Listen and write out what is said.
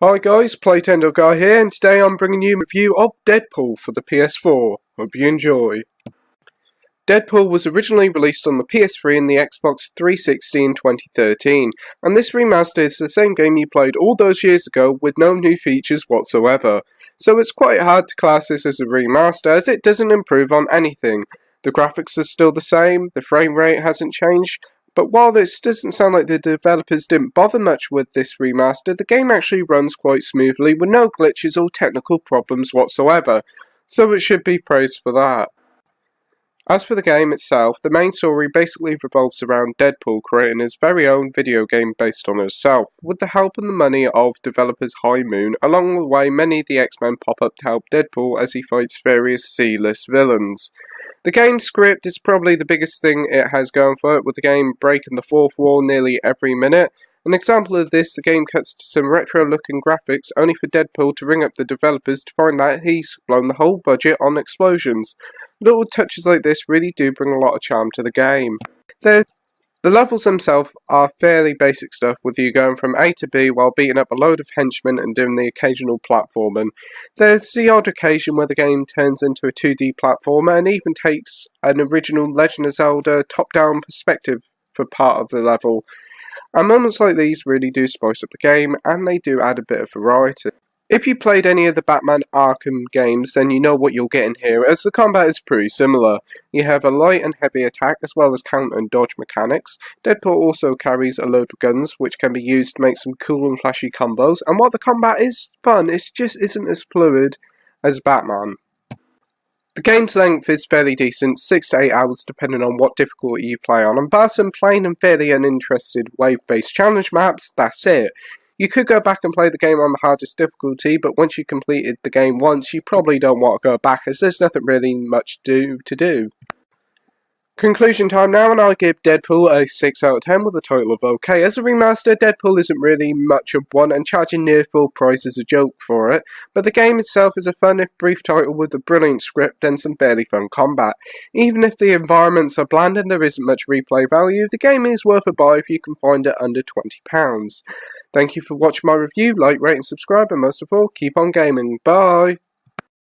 Hi guys, Playtendoguy here, and today I'm bringing you a review of Deadpool for the PS4. Hope you enjoy. Deadpool was originally released on the PS3 and the Xbox 360 in 2013, and this remaster is the same game you played all those years ago with no new features whatsoever. So it's quite hard to class this as a remaster as it doesn't improve on anything. The graphics are still the same, the frame rate hasn't changed, but while this doesn't sound like the developers didn't bother much with this remaster, the game actually runs quite smoothly with no glitches or technical problems whatsoever, so it should be praised for that. As for the game itself, the main story basically revolves around Deadpool creating his very own video game based on himself, with the help and the money of developers High Moon. Along the way, many of the X-Men pop up to help Deadpool as he fights various C-list villains. The game's script is probably the biggest thing it has going for it, with the game breaking the fourth wall nearly every minute. An example of this, the game cuts to some retro-looking graphics, only for Deadpool to ring up the developers to find out he's blown the whole budget on explosions. Little touches like this really do bring a lot of charm to the game. The levels themselves are fairly basic stuff, with you going from A to B while beating up a load of henchmen and doing the occasional platforming. There's the odd occasion where the game turns into a 2D platformer and even takes an original Legend of Zelda top-down perspective for part of the level. And moments like these really do spice up the game, and they do add a bit of variety. If you played any of the Batman Arkham games, then you know what you'll get in here, as the combat is pretty similar. You have a light and heavy attack, as well as counter and dodge mechanics. Deadpool also carries a load of guns, which can be used to make some cool and flashy combos, and while the combat is fun, it just isn't as fluid as Batman. The game's length is fairly decent, 6 to 8 hours depending on what difficulty you play on, and bar some plain and fairly uninterested wave-based challenge maps, that's it. You could go back and play the game on the hardest difficulty, but once you completed the game once, you probably don't want to go back as there's nothing really much to do. Conclusion time now, and I give Deadpool a 6 out of 10 with a total of OK. As a remaster, Deadpool isn't really much of one, and charging near full price is a joke for it, but the game itself is a fun if brief title with a brilliant script and some fairly fun combat. Even if the environments are bland and there isn't much replay value, the game is worth a buy if you can find it under £20. Thank you for watching my review, like, rate and subscribe, and most of all, keep on gaming. Bye!